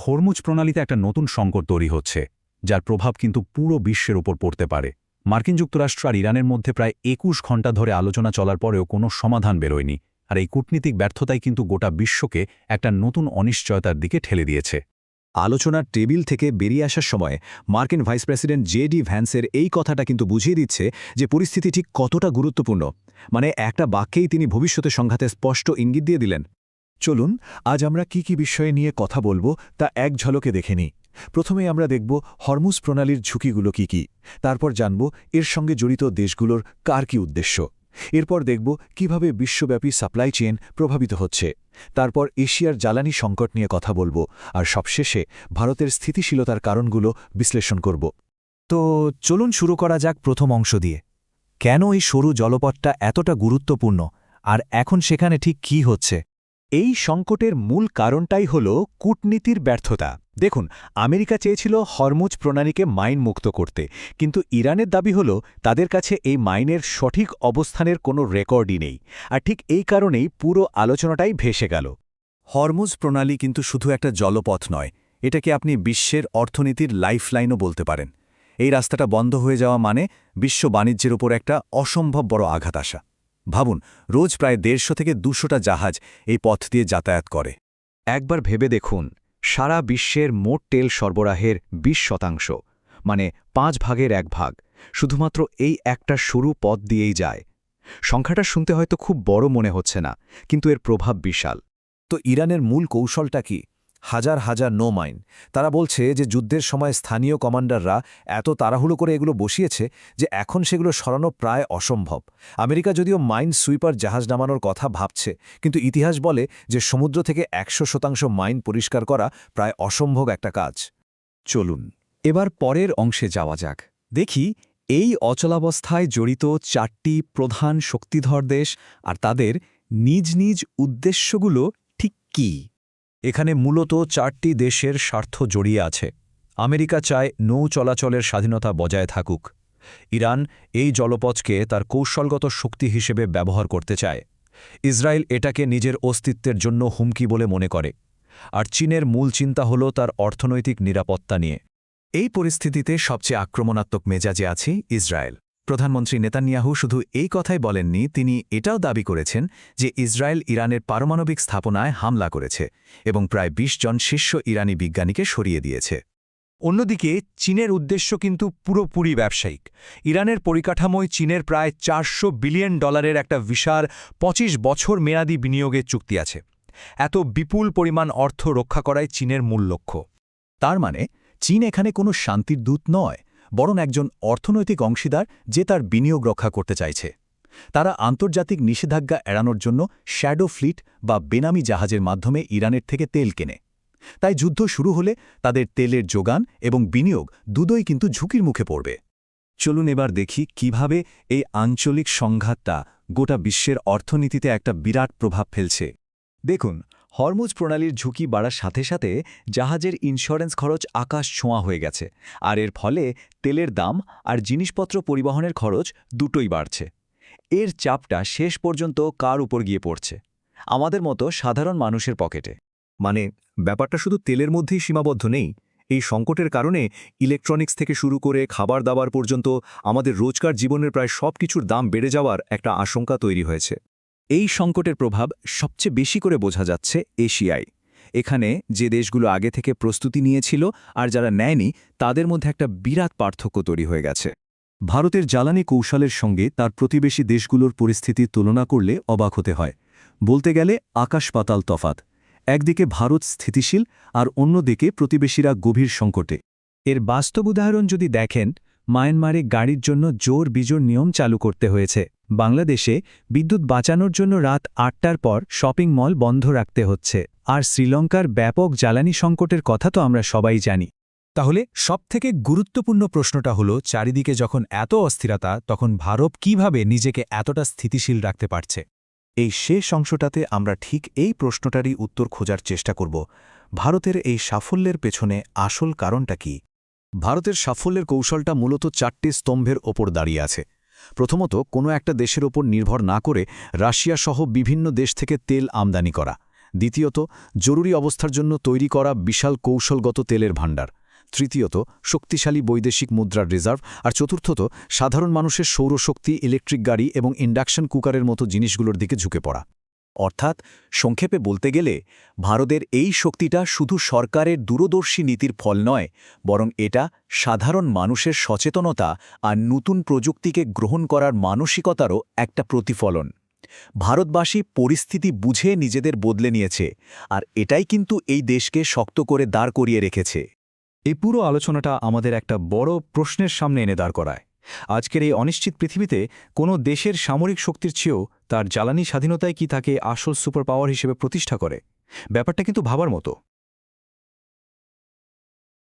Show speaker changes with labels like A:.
A: Hormuz প্রণালীতে একটা নতুন সংকট তৈরি হচ্ছে, যার প্রভাব কিন্তু পুরো বিশ্বের উপর পড়তে পারে। মার্কিন যুক্তরাষ্ট্র আর ইরানের মধ্যে প্রায় ২১ ঘণ্টা ধরে আলোচনা চলার পরেও কোনো সমাধান বেরোয়নি, আর এই কূটনীতিক ব্যর্থতাই কিন্তু গোটা বিশ্বকে একটা নতুন অনিশ্চয়তার দিকে ঠেলে দিয়েছে।
B: আলোচনার টেবিল থেকে বেরিয়ে আসার সময় মার্কিন ভাইস প্রেসিডেন্ট জে.ডি. ভ্যান্সের এই কথাটা কিন্তু বুঝিয়ে দিচ্ছে যে পরিস্থিতি ঠিক কতটা গুরুত্বপূর্ণ। মানে একটা বাক্যেই তিনি ভবিষ্যতে সংঘাতে স্পষ্ট ইঙ্গিত দিয়ে দিলেন। চলুন আজ আমরা কি বিষয়ে নিয়ে কথা বলবো তা এক ঝলকে দেখে নিই। প্রথমে আমরা দেখব হরমুজ প্রণালীর ঝুঁকিগুলো কি, তারপর জানব এর সঙ্গে জড়িত দেশগুলোর কার কি উদ্দেশ্য। এরপর দেখব কিভাবে বিশ্বব্যাপী সাপ্লাই চেইন প্রভাবিত হচ্ছে। তারপর এশিয়ার জ্বালানি সংকট নিয়ে কথা বলবো, আর সবশেষে ভারতের স্থিতিশীলতার কারণগুলো বিশ্লেষণ করব। তো চলুন শুরু করা যাক প্রথম অংশ দিয়ে। কেন এই সরু জলপথটা এতটা গুরুত্বপূর্ণ, আর এখন সেখানে ঠিক কি হচ্ছে? এই সংকটের মূল কারণটাই হল কূটনীতির ব্যর্থতা। দেখুন, আমেরিকা চেয়েছিল হরমুজ প্রণালীকে মাইন মুক্ত করতে, কিন্তু ইরানের দাবি হল তাদের কাছে এই মাইনের সঠিক অবস্থানের কোনো রেকর্ডই নেই, আর ঠিক এই কারণেই পুরো আলোচনাটাই ভেসে গেল। হরমুজ প্রণালী কিন্তু শুধু একটা জলপথ নয়, এটাকে আপনি বিশ্বের অর্থনীতির লাইফলাইনও বলতে পারেন। এই রাস্তাটা বন্ধ হয়ে যাওয়া মানে বিশ্ব বাণিজ্যের উপর একটা অসম্ভব বড় আঘাত আসা। ভাবুন, রোজ প্রায় ১৫০ থেকে ২০০টা জাহাজ এই পথ দিয়ে যাতায়াত করে। একবার ভেবে দেখুন, সারা বিশ্বের মোট তেল সরবরাহের ২০%, মানে ৫ ভাগের ১ ভাগ, শুধুমাত্র এই একটা সরু পথ দিয়েই যায়। সংখ্যাটা শুনতে হয়তো খুব বড় মনে হচ্ছে না, কিন্তু এর প্রভাব বিশাল। তো ইরানের মূল কৌশলটা কি? হাজার হাজার নো মাইন। তারা বলছে যে যুদ্ধের সময় স্থানীয় কমান্ডাররা এত তাড়াহুড়ো করে এগুলো বসিয়েছে যে এখন সেগুলো সরানো প্রায় অসম্ভব। আমেরিকা যদিও মাইন সুইপার জাহাজ নামানোর কথা ভাবছে, কিন্তু ইতিহাস বলে যে সমুদ্র থেকে ১০০% মাইন পরিষ্কার করা প্রায় অসম্ভব একটা কাজ। চলুন এবার পরের অংশে যাওয়া যাক। দেখি এই অচলাবস্থায় জড়িত ৪টি প্রধান শক্তিধর দেশ আর তাদের নিজ নিজ উদ্দেশ্যগুলো ঠিক কী। এখানে মূলত ৪টি দেশের স্বার্থ জড়িয়ে আছে। আমেরিকা চায় নৌ চলাচলের স্বাধীনতা বজায় থাকুক। ইরান এই জলপথকে তার কৌশলগত শক্তি হিসেবে ব্যবহার করতে চায়। ইসরায়েল এটাকে নিজের অস্তিত্বের জন্য হুমকি বলে মনে করে। আর চীনের মূল চিন্তা হল তার অর্থনৈতিক নিরাপত্তা নিয়ে। এই পরিস্থিতিতে সবচেয়ে আক্রমণাত্মক মেজাজে আছে ইসরায়েল। প্রধানমন্ত্রী নেতানিয়াহু শুধু এই কথাই বলেননি, তিনি এটাও দাবি করেছেন যে ইসরায়েল ইরানের পারমাণবিক স্থাপনায় হামলা করেছে এবং প্রায় ২০ জন শীর্ষ ইরানি বিজ্ঞানীকে সরিয়ে দিয়েছে। অন্যদিকে চীনের উদ্দেশ্য কিন্তু পুরোপুরি ব্যবসায়িক। ইরানের পরিকাঠামোয় চীনের প্রায় $৪০০ বিলিয়ন একটা বিশাল ২৫ বছর মেয়াদী বিনিয়োগের চুক্তি আছে। এত বিপুল পরিমাণ অর্থ রক্ষা করাই চীনের মূল লক্ষ্য। তার মানে চীন এখানে কোনো শান্তির দূত নয়, বরং একজন অর্থনৈতিক অংশীদার যে তার বিনিয়োগ রক্ষা করতে চাইছে। তারা আন্তর্জাতিক নিষেধাজ্ঞা এড়ানোর জন্য শ্যাডো ফ্লিট বা বেনামি জাহাজের মাধ্যমে ইরানের থেকে তেল কেনে। তাই যুদ্ধ শুরু হলে তাদের তেলের যোগান এবং বিনিয়োগ দুটোই কিন্তু ঝুঁকির মুখে পড়বে। চলুন এবার দেখি কিভাবে এই আঞ্চলিক সংঘাতটা গোটা বিশ্বের অর্থনীতিতে একটা বিরাট প্রভাব ফেলছে। দেখুন, হরমুজ প্রণালীর ঝুঁকি বাড়ার সাথে সাথে জাহাজের ইন্স্যুরেন্স খরচ আকাশ ছোঁয়া হয়ে গেছে, আর এর ফলে তেলের দাম আর জিনিসপত্র পরিবহনের খরচ দুটোই বাড়ছে। এর চাপটা শেষ পর্যন্ত কার উপর গিয়ে পড়ছে? আমাদের মতো সাধারণ মানুষের পকেটে। মানে ব্যাপারটা শুধু তেলের মধ্যেই সীমাবদ্ধ নেই। এই সংকটের কারণে ইলেকট্রনিক্স থেকে শুরু করে খাবার দাবার পর্যন্ত আমাদের রোজকার জীবনের প্রায় সব কিছুর দাম বেড়ে যাওয়ার একটা আশঙ্কা তৈরি হয়েছে। এই সংকটের প্রভাব সবচেয়ে বেশি করে বোঝা যাচ্ছে এশিয়ায়। এখানে যে দেশগুলো আগে থেকে প্রস্তুতি নিয়েছিল আর যারা নেয়নি, তাদের মধ্যে একটা বিরাট পার্থক্য তৈরি হয়ে গেছে। ভারতের জ্বালানি কৌশলের সঙ্গে তার প্রতিবেশী দেশগুলোর পরিস্থিতির তুলনা করলে অবাক হতে হয়। বলতে গেলে আকাশ পাতাল তফাত। একদিকে ভারত স্থিতিশীল আর অন্যদিকে প্রতিবেশীরা গভীর সংকটে। এর বাস্তব উদাহরণ যদি দেখেন, মায়ানমারে গাড়ির জন্য জোর বিজোড় নিয়ম চালু করতে হয়েছে। বাংলাদেশে বিদ্যুৎ বাঁচানোর জন্য রাত ৮টার পর শপিং মল বন্ধ রাখতে হচ্ছে। আর শ্রীলঙ্কার ব্যাপক জ্বালানি সংকটের কথা তো আমরা সবাই জানি। তাহলে সবথেকে গুরুত্বপূর্ণ প্রশ্নটা হলো, চারিদিকে যখন এত অস্থিরতা, তখন ভারত কিভাবে নিজেকে এতটা স্থিতিশীল রাখতে পারছে? এই শেষ অংশটাতে আমরা ঠিক এই প্রশ্নটারই উত্তর খোঁজার চেষ্টা করব। ভারতের এই সাফল্যের পেছনে আসল কারণটা কি? ভারতের সাফল্যের কৌশলটা মূলত ৪টি স্তম্ভের ওপর দাঁড়িয়ে আছে। প্রথমত, কোনো একটা দেশের ওপর নির্ভর না করে রাশিয়া সহ বিভিন্ন দেশ থেকে তেল আমদানি করা। দ্বিতীয়ত, জরুরি অবস্থার জন্য তৈরি করা বিশাল কৌশলগত তেলের ভাণ্ডার। তৃতীয়ত, শক্তিশালী বৈদেশিক মুদ্রার রিজার্ভ। আর চতুর্থত, সাধারণ মানুষের সৌরশক্তি, ইলেকট্রিক গাড়ি এবং ইন্ডাকশন কুকারের মতো জিনিসগুলোর দিকে ঝুঁকে পড়া।
C: অর্থাৎ সংক্ষেপে বলতে গেলে ভারতের এই শক্তিটা শুধু সরকারের দূরদর্শী নীতির ফল নয়, বরং এটা সাধারণ মানুষের সচেতনতা আর নতুন প্রযুক্তিকে গ্রহণ করার মানসিকতারও একটা প্রতিফলন। ভারতবাসী পরিস্থিতি বুঝে নিজেদের বদলে নিয়েছে, আর এটাই কিন্তু এই দেশকে শক্ত করে দাঁড় করিয়ে রেখেছে।
D: এই পুরো আলোচনাটা আমাদের একটা বড় প্রশ্নের সামনে এনে দাঁড় করায়। আজকের এই অনিশ্চিত পৃথিবীতে কোনো দেশের সামরিক শক্তির চেয়েও তার জ্বালানি স্বাধীনতায় কি তাকে আসল সুপার পাওয়ার হিসেবে প্রতিষ্ঠা করে? ব্যাপারটা কিন্তু ভাবার মতো।